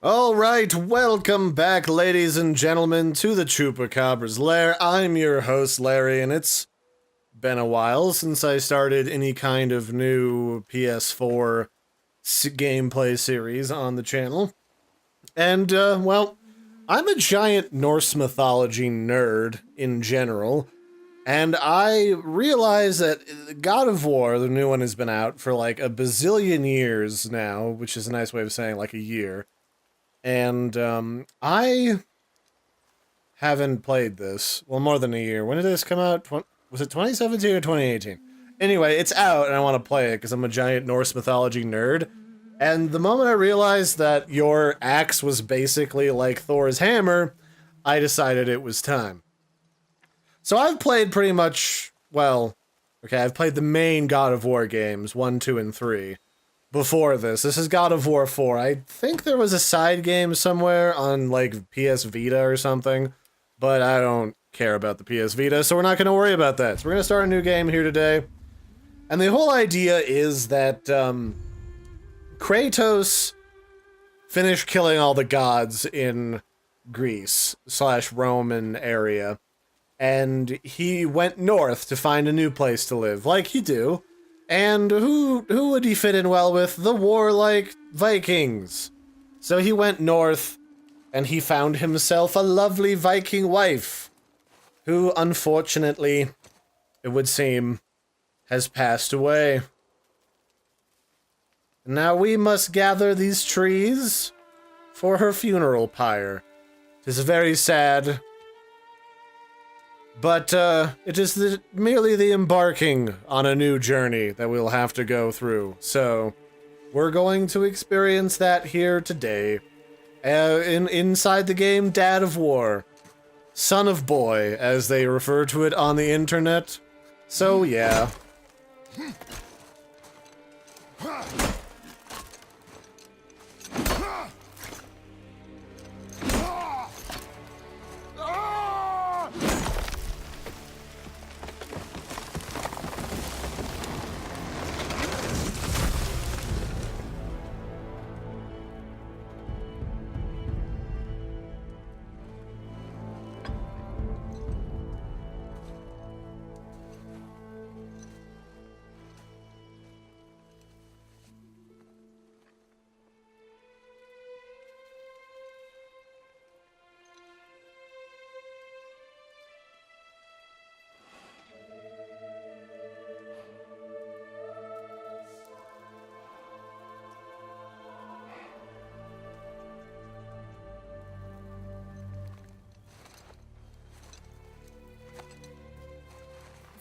Alright, welcome back, ladies and gentlemen, to the Chupacabra's lair. I'm your host, Larry, and it's been a while since I started any kind of new PS4 gameplay series on the channel. And, well, I'm a giant Norse mythology nerd in general, and I realize that God of War, the new one, has been out for like a bazillion years now, which is a nice way of saying like a year. And, I haven't played this. Well, more than a year. When did this come out? Was it 2017 or 2018? Anyway, it's out and I want to play it because I'm a giant Norse mythology nerd. And the moment I realized that your axe was basically like Thor's hammer, I decided it was time. So I've played pretty much, well, okay, I've played the main God of War games, 1, 2, and 3. Before this. This is God of War 4. I think there was a side game somewhere on, like, PS Vita or something, but I don't care about the PS Vita, so we're not going to worry about that. So we're going to start a new game here today. And the whole idea is that, Kratos finished killing all the gods in Greece / Roman area, and he went north to find a new place to live, like you do. And who would he fit in well with? The warlike Vikings. So he went north, and he found himself a lovely Viking wife, who, unfortunately, it would seem, has passed away. Now we must gather these trees for her funeral pyre. 'Tis very sad. But, it is merely the embarking on a new journey that we'll have to go through. So, we're going to experience that here today. Inside the game Dad of War. Son of Boy, as they refer to it on the internet. So, yeah.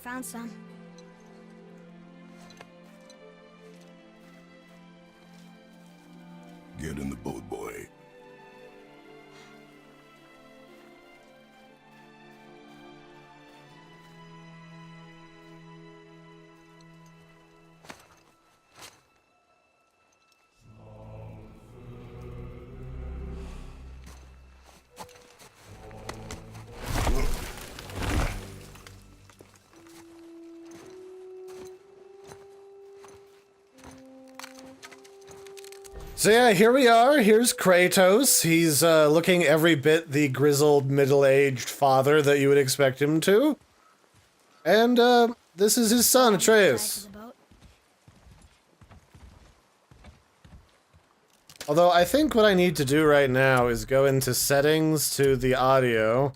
Found some. Get in the boat, boy. So yeah, here we are. Here's Kratos. He's looking every bit the grizzled, middle-aged father that you would expect him to. And this is his son, Atreus. Although I think what I need to do right now is go into settings to the audio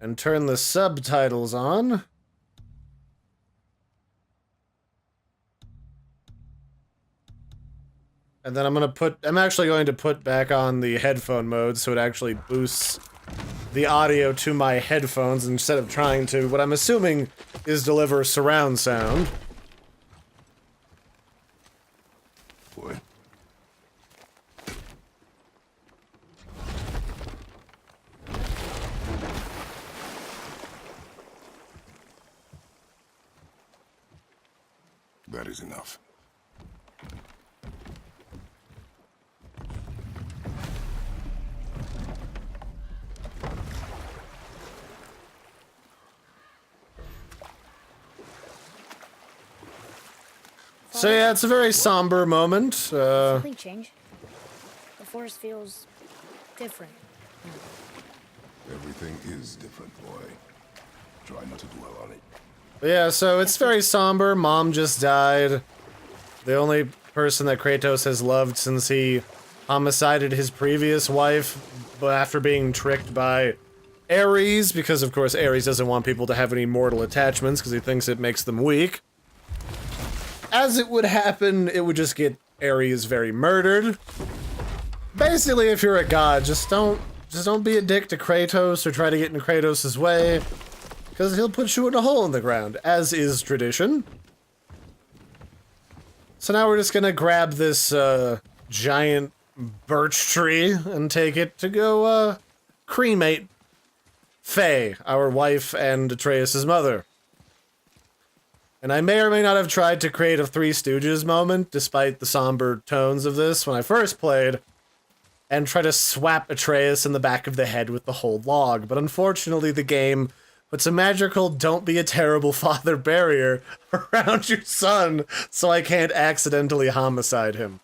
and turn the subtitles on. And then I'm actually going to put back on the headphone mode so it actually boosts the audio to my headphones instead of trying to, what I'm assuming is deliver surround sound. Boy. That is enough. So yeah, it's a very somber moment. Something changed. The forest feels different. Everything is different, boy. Try not to dwell on it. But yeah, so it's very somber. Mom just died. The only person that Kratos has loved since he homicided his previous wife, but after being tricked by Ares, because of course Ares doesn't want people to have any mortal attachments because he thinks it makes them weak. As it would happen, it would just get Ares very murdered. Basically, if you're a god, just don't be a dick to Kratos or try to get in Kratos' way, because he'll put you in a hole in the ground, as is tradition. So now we're just gonna grab this giant birch tree and take it to go cremate Faye, our wife and Atreus' mother. And I may or may not have tried to create a Three Stooges moment, despite the somber tones of this when I first played, and try to swap Atreus in the back of the head with the whole log, but unfortunately the game puts a magical "don't be a terrible father" barrier around your son, so I can't accidentally homicide him.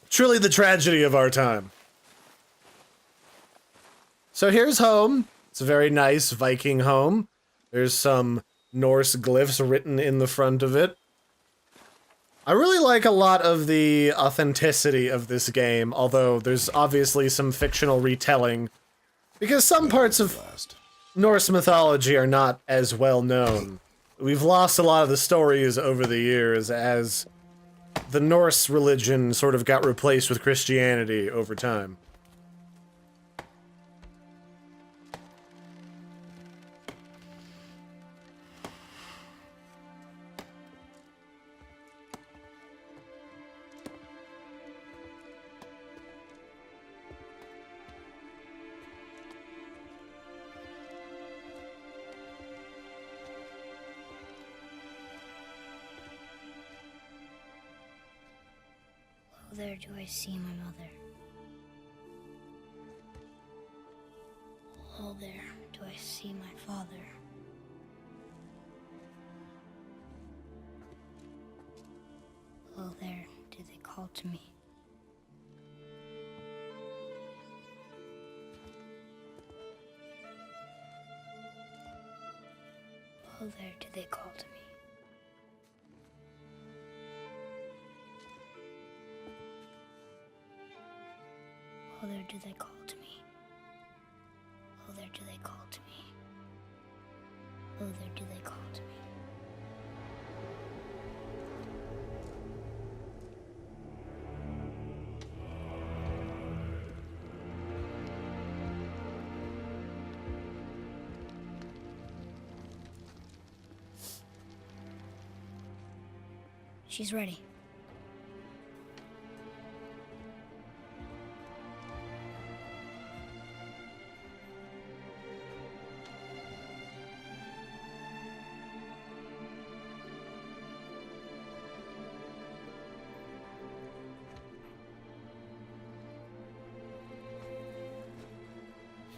Truly the tragedy of our time. So here's home. It's a very nice Viking home. There's some Norse glyphs written in the front of it. I really like a lot of the authenticity of this game, although there's obviously some fictional retelling, because some parts of Norse mythology are not as well known. We've lost a lot of the stories over the years as the Norse religion sort of got replaced with Christianity over time. Oh, there do I see my mother. Oh, there do I see my father. Oh, there do they call to me. Oh, there do they call to me. Oh, there do they call to me. Oh, there do they call to me. Oh, there do they call to me. She's ready.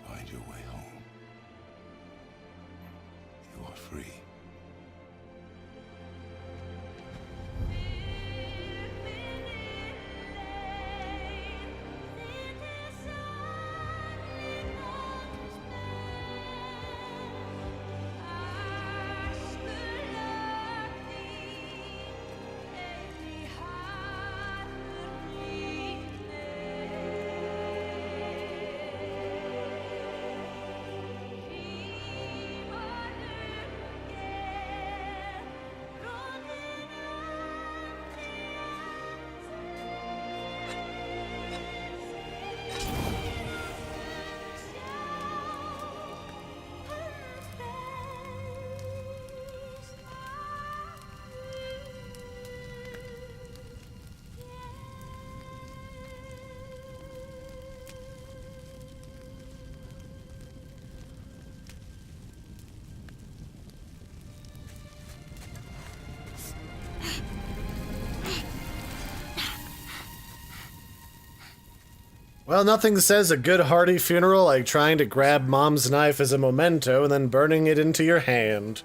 Find your way home. You are free. Well, nothing says a good hearty funeral like trying to grab Mom's knife as a memento and then burning it into your hand.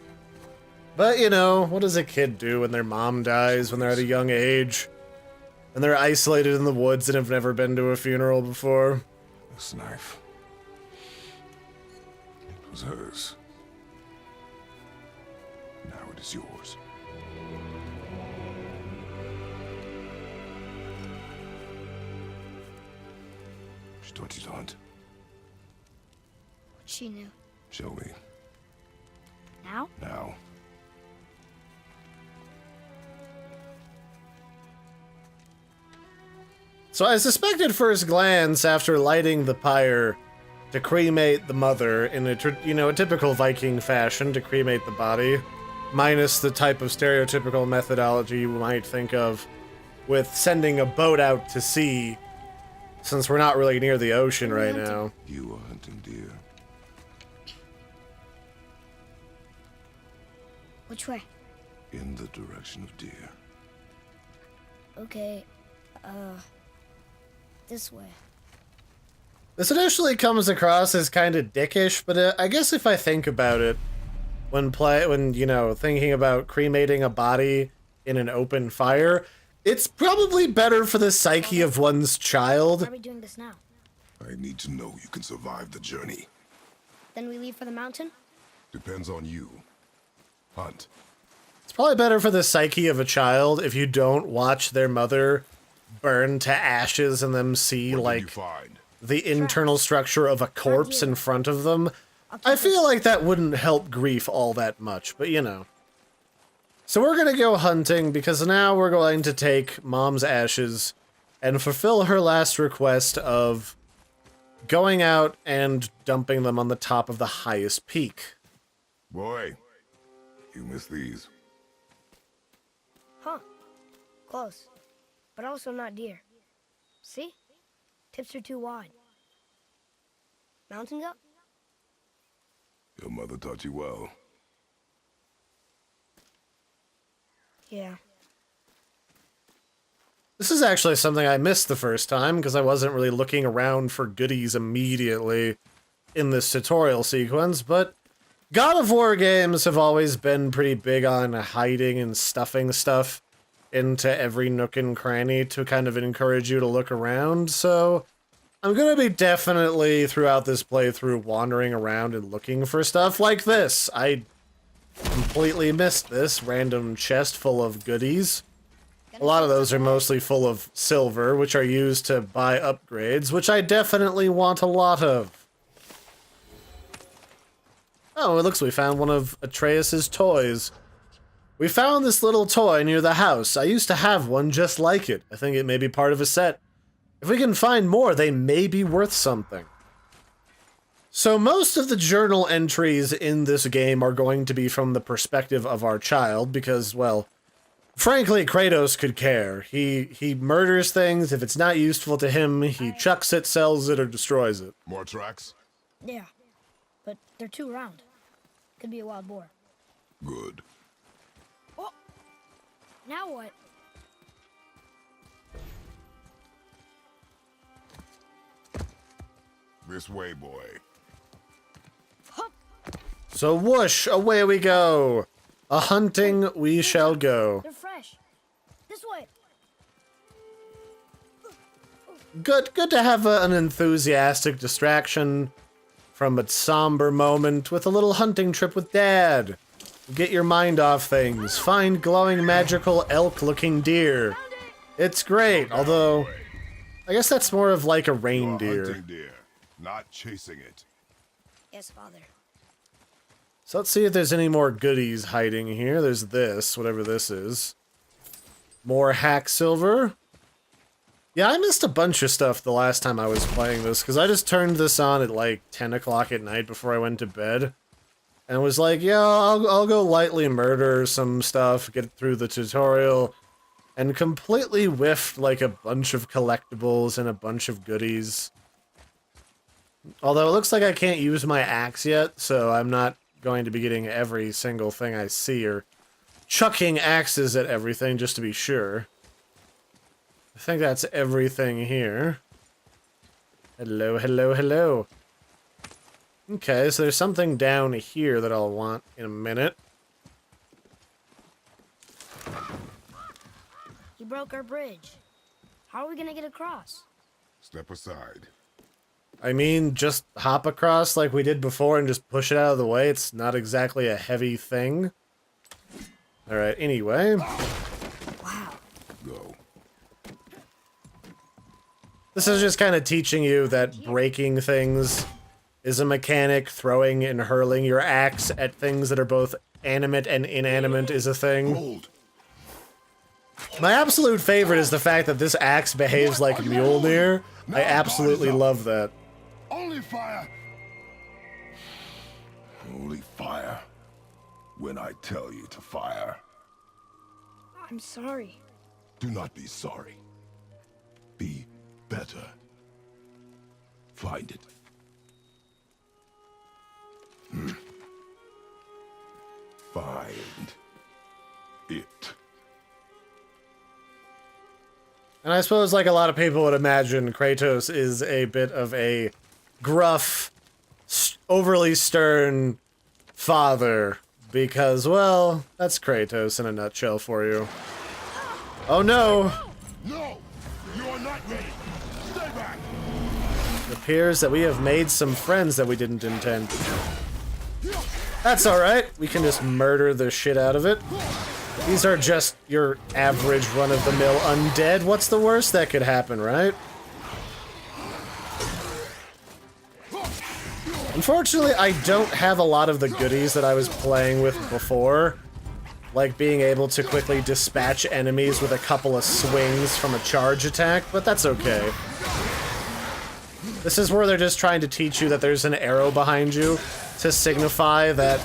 But, you know, what does a kid do when their mom dies when they're at a young age? and they're isolated in the woods and have never been to a funeral before. This knife. It was hers. Now it is yours. She taught you to hunt. She knew. Show me. Now? Now. So I suspected first glance after lighting the pyre to cremate the mother in a typical Viking fashion, to cremate the body, minus the type of stereotypical methodology you might think of with sending a boat out to sea, since we're not really near the ocean right now. You are hunting deer. Which way? In the direction of deer. Okay, this way. This initially comes across as kind of dickish, but I guess if I think about it, when thinking about cremating a body in an open fire, it's probably better for the psyche of one's Why child. are we doing this now? I need to know you can survive the journey. Then we leave for the mountain? Depends on you. Hunt. It's probably better for the psyche of a child if you don't watch their mother burn to ashes and them see, What did you like, find? the internal structure of a corpse in front of them. I feel like that wouldn't help grief all that much, but you know. So we're gonna go hunting because now we're going to take Mom's ashes and fulfill her last request of going out and dumping them on the top of the highest peak. Boy, you missed these. Huh. Close. But also not deer. See? Tips are too wide. Mountains up? Your mother taught you well. Yeah. This is actually something I missed the first time because I wasn't really looking around for goodies immediately in this tutorial sequence, but God of War games have always been pretty big on hiding and stuffing stuff into every nook and cranny to kind of encourage you to look around, so I'm gonna be definitely, throughout this playthrough, wandering around and looking for stuff like this. I completely missed this random chest full of goodies. A lot of those are mostly full of silver, which are used to buy upgrades, which I definitely want a lot of. Oh, it looks we found one of Atreus's toys. We found this little toy near the house. I used to have one just like it. I think it may be part of a set. If we can find more, they may be worth something. So most of the journal entries in this game are going to be from the perspective of our child because, well, frankly, Kratos could care. He murders things. If it's not useful to him, he chucks it, sells it, or destroys it. More tracks? Yeah. But they're too round. Could be a wild boar. Good. Oh! Now what? This way, boy. Hup! So whoosh, away we go. A hunting we shall go. They're fresh. This way. Good to have an enthusiastic distraction from a somber moment with a little hunting trip with Dad. Get your mind off things. Find glowing magical elk-looking deer. It's great, although I guess that's more of like a You are reindeer. hunting deer, not chasing it. Yes, Father. So let's see if there's any more goodies hiding here. There's this, whatever this is. More hack silver. Yeah, I missed a bunch of stuff the last time I was playing this, because I just turned this on at like 10 o'clock at night before I went to bed. And was like, yeah, I'll go lightly murder some stuff, get through the tutorial, and completely whiffed like a bunch of collectibles and a bunch of goodies. Although it looks like I can't use my axe yet, so I'm not going to be getting every single thing I see, or chucking axes at everything just to be sure. I think that's everything here. Hello, hello, hello. Okay, so there's something down here that I'll want in a minute. He broke our bridge. How are we gonna get across? Step aside. I mean, just hop across like we did before and just push it out of the way. It's not exactly a heavy thing. Alright, anyway. Wow. Go. This is just kind of teaching you that breaking things is a mechanic. Throwing and hurling your axe at things that are both animate and inanimate is a thing. Hold. My absolute favorite is the fact that this axe behaves like Mjolnir. I absolutely love that. Only fire. Only fire. When I tell you to fire. I'm sorry. Do not be sorry. Be better. Find it. Find it. And I suppose, like a lot of people would imagine, Kratos is a bit of a gruff, overly stern father. Because, well, that's Kratos in a nutshell for you. Oh no! No! You are not ready! Stay back! It appears that we have made some friends that we didn't intend. That's alright. We can just murder the shit out of it. These are just your average run-of-the-mill undead. What's the worst that could happen, right? Unfortunately, I don't have a lot of the goodies that I was playing with before. Like being able to quickly dispatch enemies with a couple of swings from a charge attack, but that's okay. This is where they're just trying to teach you that there's an arrow behind you to signify that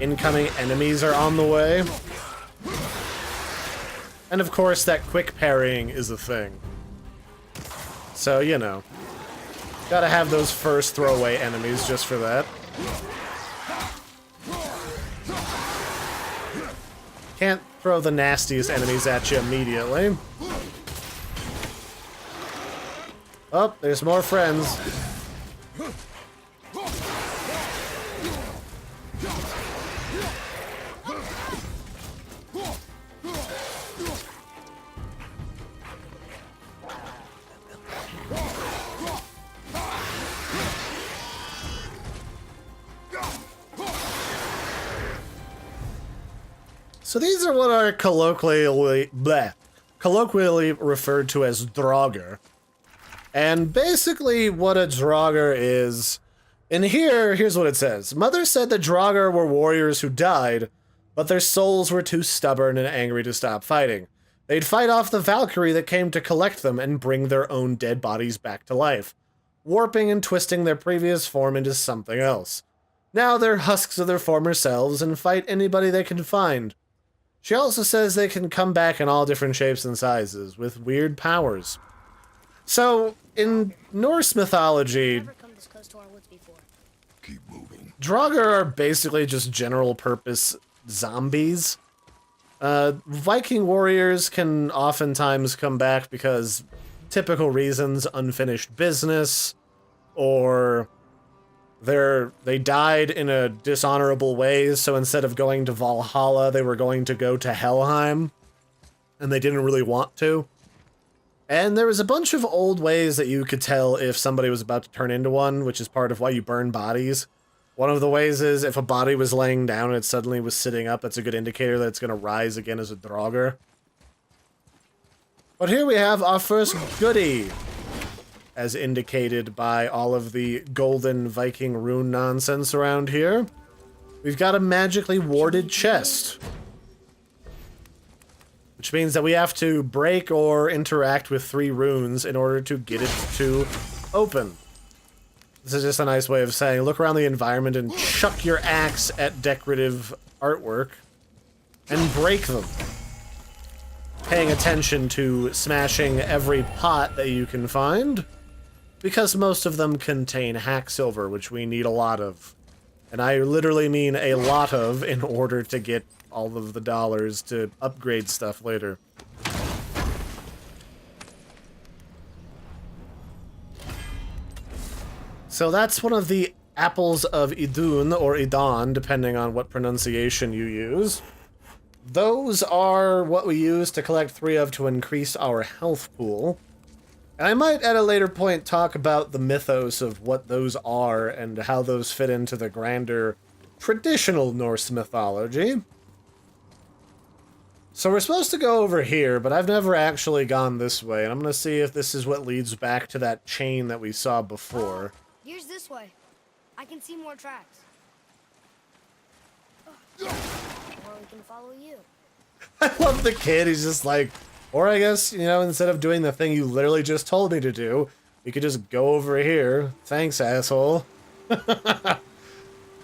incoming enemies are on the way. And of course, that quick parrying is a thing. So, you know. Gotta have those first throwaway enemies just for that. Can't throw the nastiest enemies at you immediately. Oh, there's more friends. So these are what are colloquially referred to as Draugr. And basically what a Draugr is... And here's what it says. Mother said the Draugr were warriors who died, but their souls were too stubborn and angry to stop fighting. They'd fight off the Valkyrie that came to collect them and bring their own dead bodies back to life, warping and twisting their previous form into something else. Now they're husks of their former selves and fight anybody they can find. She also says they can come back in all different shapes and sizes, with weird powers. So, in Norse mythology, Never come this close to our woods before. Keep moving. Draugr are basically just general-purpose zombies. Viking warriors can oftentimes come back because typical reasons, unfinished business, or they died in a dishonorable way, so instead of going to Valhalla, they were going to go to Helheim, and they didn't really want to. And there was a bunch of old ways that you could tell if somebody was about to turn into one, which is part of why you burn bodies. One of the ways is if a body was laying down and it suddenly was sitting up, that's a good indicator that it's going to rise again as a Draugr. But here we have our first goodie, as indicated by all of the golden Viking rune nonsense around here. We've got a magically warded chest, which means that we have to break or interact with 3 runes in order to get it to open. This is just a nice way of saying, look around the environment and chuck your axe at decorative artwork and break them. Paying attention to smashing every pot that you can find, because most of them contain hack silver, which we need a lot of. And I literally mean a lot of in order to get all of the dollars to upgrade stuff later. So that's one of the apples of Idun, or Idan, depending on what pronunciation you use. Those are what we use to collect 3 of to increase our health pool. And I might at a later point talk about the mythos of what those are and how those fit into the grander traditional Norse mythology. So we're supposed to go over here, but I've never actually gone this way, and I'm gonna see if this is what leads back to that chain that we saw before. Here's this way. I can see more tracks. Or we can follow you. I love the kid, he's just like, or I guess, you know, instead of doing the thing you literally just told me to do, we could just go over here. Thanks, asshole.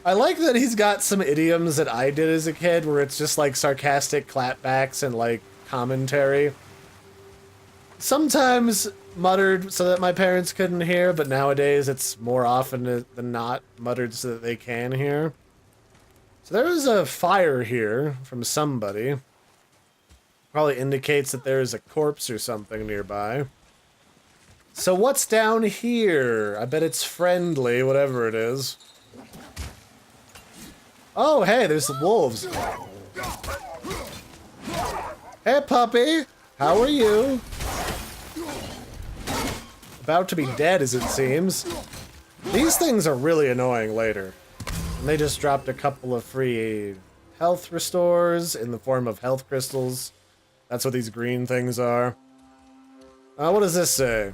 I like that he's got some idioms that I did as a kid, where it's just like sarcastic clapbacks and like commentary. Sometimes muttered so that my parents couldn't hear, but nowadays it's more often than not muttered so that they can hear. So there is a fire here from somebody. Probably indicates that there is a corpse or something nearby. So what's down here? I bet it's friendly, whatever it is. Oh, hey, there's the wolves. Hey, puppy. How are you? About to be dead, as it seems. These things are really annoying later. And they just dropped a couple of free health restores in the form of health crystals. That's what these green things are. What does this say?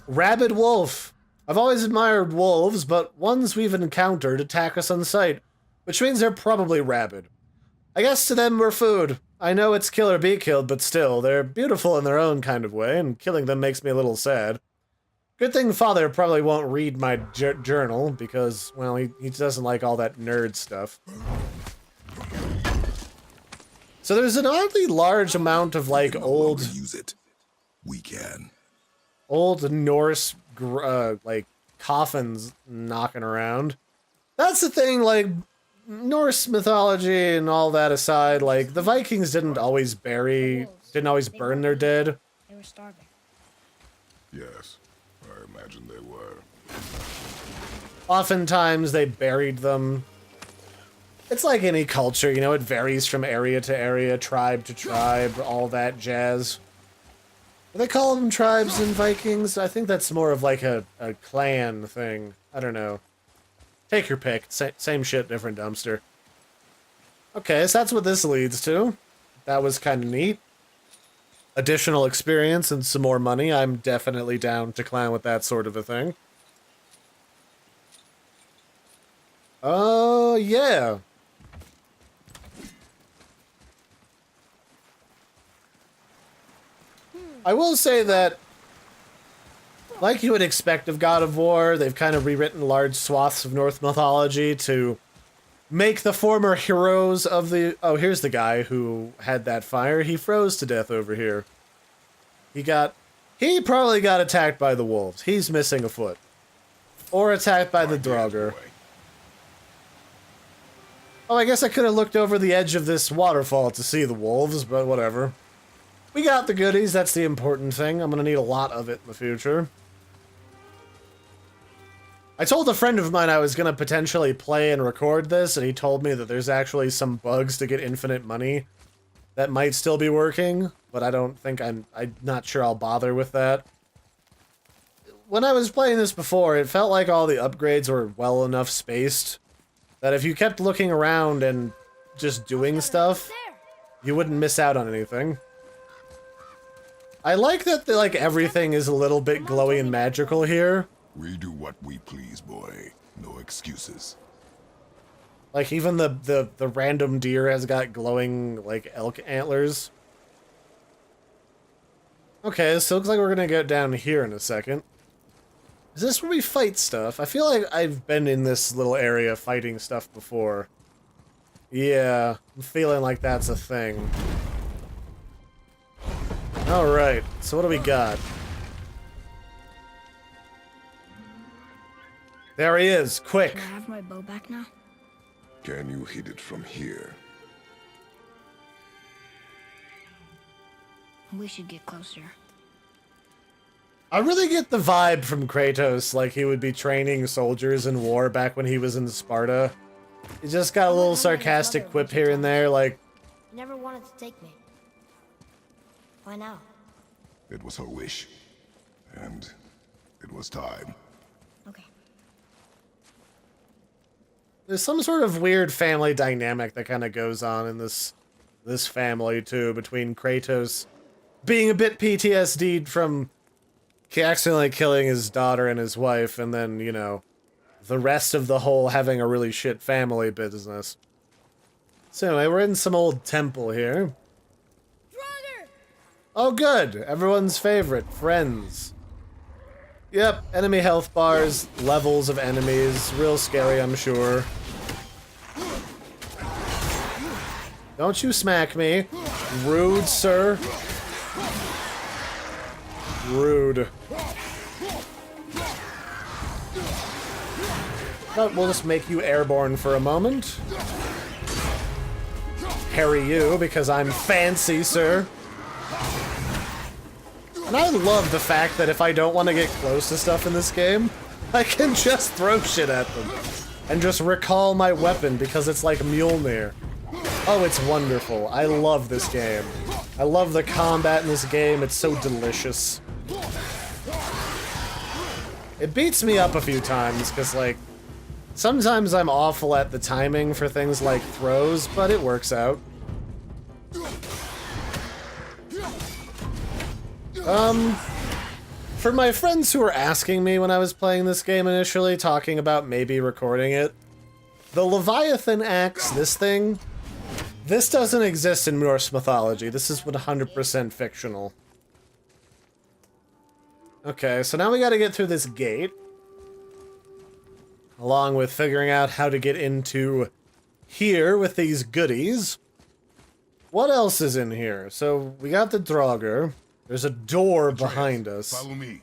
Rabid wolf. I've always admired wolves, but ones we've encountered attack us on sight, which means they're probably rabid. I guess to them we're food. I know it's kill or be killed, but still, they're beautiful in their own kind of way, and killing them makes me a little sad. Good thing Father probably won't read my journal, because, well, he doesn't like all that nerd stuff. So there's an oddly large amount of, like, old... use it. We can. Old Norse, like, coffins knocking around. That's the thing, like, Norse mythology and all that aside, like, the Vikings didn't always burn their dead. They were starving. Yes, I imagine they were. Oftentimes they buried them. It's like any culture, you know, it varies from area to area, tribe to tribe, all that jazz. Do they call them tribes in Vikings? I think that's more of like a clan thing. I don't know. Take your pick. Same shit, different dumpster. Okay, so that's what this leads to. That was kind of neat. Additional experience and some more money. I'm definitely down to clan with that sort of a thing. Oh, yeah. I will say that, like you would expect of God of War, they've kind of rewritten large swaths of Norse mythology to make the former heroes of the... Oh, here's the guy who had that fire. He froze to death over here. He probably got attacked by the wolves. He's missing a foot. Or attacked by the Draugr. Oh, I guess I could have looked over the edge of this waterfall to see the wolves, but whatever. We got the goodies, that's the important thing. I'm gonna need a lot of it in the future. I told a friend of mine I was gonna potentially play and record this, and he told me that there's actually some bugs to get infinite money that might still be working, but I don't think I'm not sure I'll bother with that. When I was playing this before, it felt like all the upgrades were well enough spaced that if you kept looking around and just doing stuff, you wouldn't miss out on anything. I like that like everything is a little bit glowy and magical here. We do what we please, boy. No excuses. Like even the random deer has got glowing like elk antlers. Okay, so it looks like we're gonna get down here in a second. Is this where we fight stuff? I feel like I've been in this little area fighting stuff before. Yeah, I'm feeling like that's a thing. Alright, so what do we got? There he is, quick! Can I have my bow back now? Can you hit it from here? We should get closer. I really get the vibe from Kratos, like he would be training soldiers in war back when he was in Sparta. He just got a little sarcastic quip here and there, like... He never wanted to take me. Why now? It was her wish. And it was time. Okay. There's some sort of weird family dynamic that kind of goes on in this family too, between Kratos being a bit PTSD'd from accidentally killing his daughter and his wife, and then, you know, the rest of the whole having a really shit family business. So anyway, we're in some old temple here. Draugr! Oh good, everyone's favorite, friends. Yep, enemy health bars, levels of enemies, real scary, I'm sure. Don't you smack me. Rude, sir. Rude. But we'll just make you airborne for a moment. Parry you, because I'm fancy, sir. And I love the fact that if I don't want to get close to stuff in this game, I can just throw shit at them. And just recall my weapon because it's like Mjolnir. Oh, it's wonderful. I love this game. I love the combat in this game. It's so delicious. It beats me up a few times because, like, sometimes I'm awful at the timing for things like throws, but it works out. For my friends who were asking me when I was playing this game initially, talking about maybe recording it, the Leviathan axe, this thing, this doesn't exist in Norse mythology. This is 100% fictional. Okay, so now we gotta get through this gate. Along with figuring out how to get into here with these goodies. What else is in here? So we got the Draugr. There's a door behind us Follow me.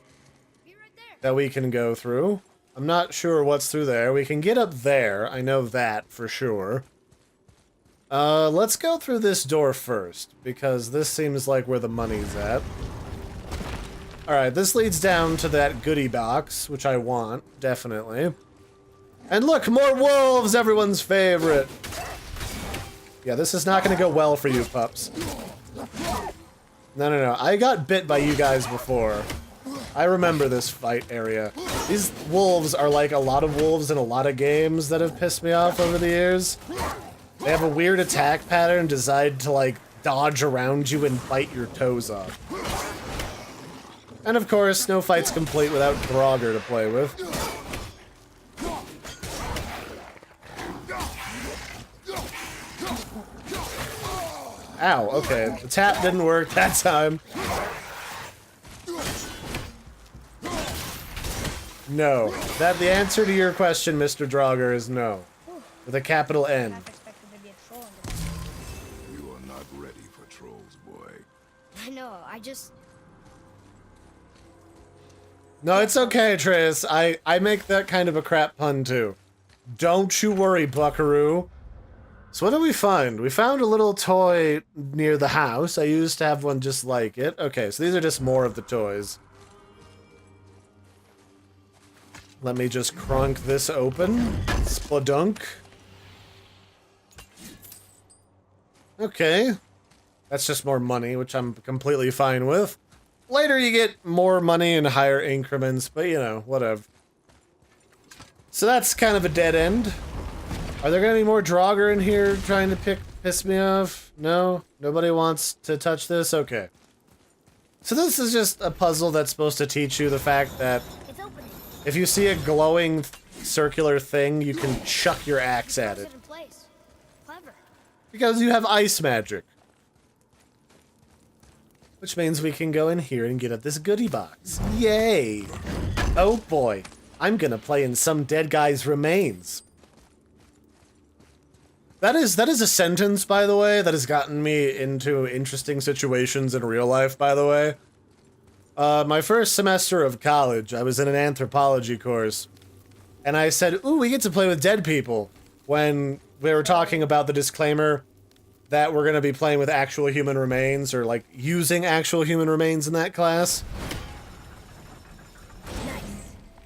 Be right there. that we can go through. I'm not sure what's through there. We can get up there. I know that for sure. Let's go through this door first, because this seems like where the money's at. Alright, this leads down to that goodie box, which I want, definitely. And look, more wolves, everyone's favorite. Yeah, this is not going to go well for you, pups. No. I got bit by you guys before. I remember this fight area. These wolves are like a lot of wolves in a lot of games that have pissed me off over the years. They have a weird attack pattern designed to, like, dodge around you and bite your toes off. And of course, no fight's complete without Draugr to play with. Ow, okay. The tap didn't work that time. No. The answer to your question, Mr. Draugr, is no. With a capital N. Half expected to be a troll in this. You are not ready for trolls, boy. I know, I just... No, it's okay, Trace. I make that kind of a crap pun, too. Don't you worry, buckaroo. So what did we find? We found a little toy near the house. I used to have one just like it. Okay, so these are just more of the toys. Let me just crunk this open. Splodunk. Okay. That's just more money, which I'm completely fine with. Later you get more money in higher increments, but you know, whatever. So that's kind of a dead end. Are there gonna be more Draugr in here trying to piss me off? No? Nobody wants to touch this? Okay. So this is just a puzzle that's supposed to teach you the fact that It's opening. if you see a glowing circular thing, you can chuck your axe at Puts it. in place. Clever. Because you have ice magic. Which means we can go in here and get at this goodie box. Yay! Oh boy, I'm gonna play in some dead guy's remains. That is a sentence, by the way, that has gotten me into interesting situations in real life, by the way. My first semester of college, I was in an anthropology course, and I said, ooh, we get to play with dead people, when we were talking about the disclaimer that we're going to be playing with actual human remains, or, like, using actual human remains in that class. Nice.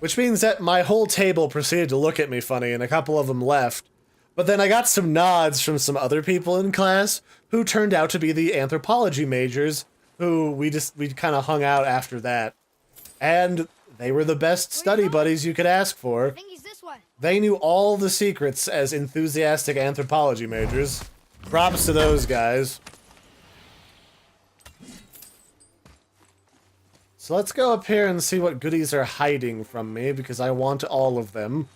Which means that my whole table proceeded to look at me funny, and a couple of them left. But then I got some nods from some other people in class who turned out to be the anthropology majors, who we kind of hung out after that. And they were the best study buddies you could ask I for. think he's this way. They knew all the secrets as enthusiastic anthropology majors. Props to those guys. So let's go up here and see what goodies are hiding from me, because I want all of them.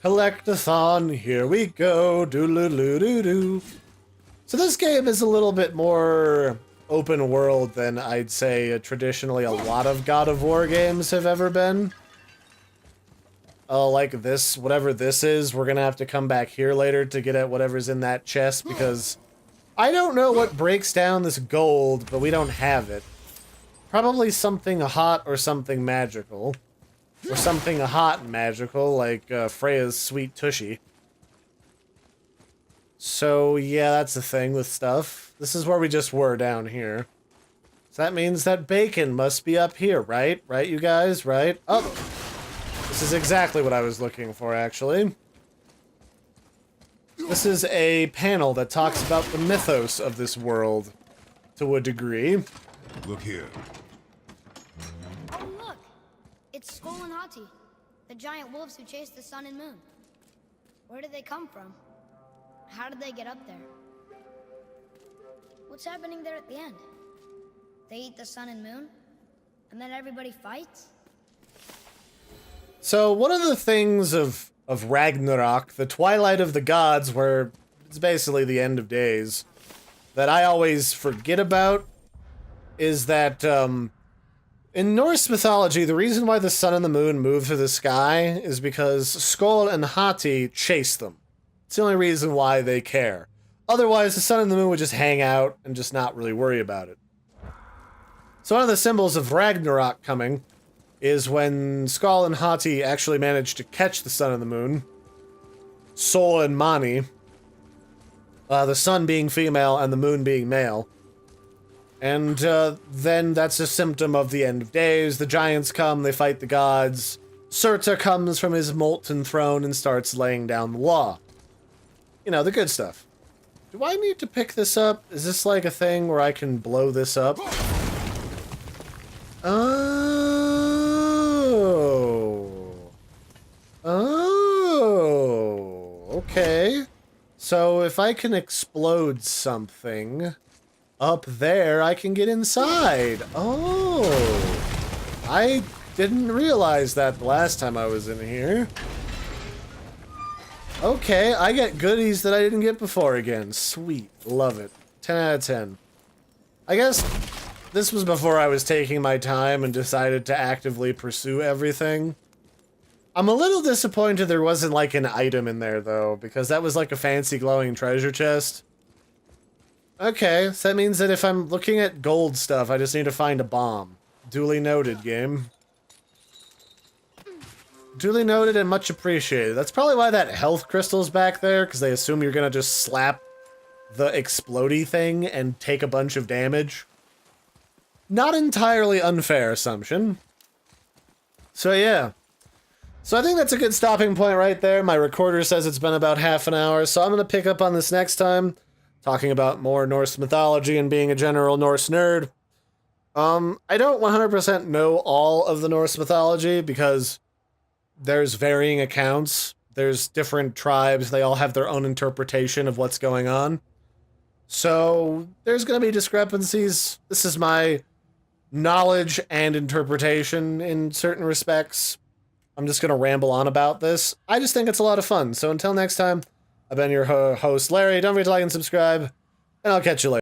Collect-a-thon, here we go, doo-doo-doo-doo-doo. So this game is a little bit more open world than I'd say traditionally a lot of God of War games have ever been. Oh, like this, whatever this is, we're gonna have to come back here later to get at whatever's in that chest, because I don't know what breaks down this gold, but we don't have it. Probably something hot or something magical. Or something hot and magical, like Freya's sweet tushy. So, yeah, that's the thing with stuff. This is where we just were down here. So that means that bacon must be up here, right? Right, you guys? Right? Oh! This is exactly what I was looking for, actually. This is a panel that talks about the mythos of this world, to a degree. Look here. Oh, look. It's Skull and Hati, the giant wolves who chase the sun and moon. Where did they come from? How did they get up there? What's happening there at the end? They eat the sun and moon? And then everybody fights? So, one of the things of Ragnarok, the twilight of the gods, where it's basically the end of days, that I always forget about, is that, in Norse mythology, the reason why the sun and the moon move through the sky is because Skoll and Hati chase them. It's the only reason why they care. Otherwise, the sun and the moon would just hang out and just not really worry about it. So one of the symbols of Ragnarok coming is when Skoll and Hati actually manage to catch the sun and the moon. Sol and Mani. The sun being female and the moon being male. And then that's a symptom of the end of days. The giants come, they fight the gods. Surta comes from his molten throne and starts laying down the law. You know, the good stuff. Do I need to pick this up? Is this like a thing where I can blow this up? Oh. Oh. Okay. So if I can explode something up there, I can get inside. Oh. I didn't realize that the last time I was in here. Okay, I get goodies that I didn't get before again. Sweet. Love it. 10 out of 10. I guess this was before I was taking my time and decided to actively pursue everything. I'm a little disappointed there wasn't like an item in there though, because that was like a fancy glowing treasure chest. Okay, so that means that if I'm looking at gold stuff, I just need to find a bomb. Duly noted, game. Duly noted and much appreciated. That's probably why that health crystal's back there, because they assume you're gonna just slap the explodey thing and take a bunch of damage. Not entirely unfair assumption. So yeah. So I think that's a good stopping point right there. My recorder says it's been about half an hour, so I'm gonna pick up on this next time, talking about more Norse mythology and being a general Norse nerd. I don't 100% know all of the Norse mythology, because there's varying accounts. There's different tribes. They all have their own interpretation of what's going on. So there's going to be discrepancies. This is my knowledge and interpretation in certain respects. I'm just going to ramble on about this. I just think it's a lot of fun. So until next time, I've been your host, Larry. Don't forget to like and subscribe, and I'll catch you later.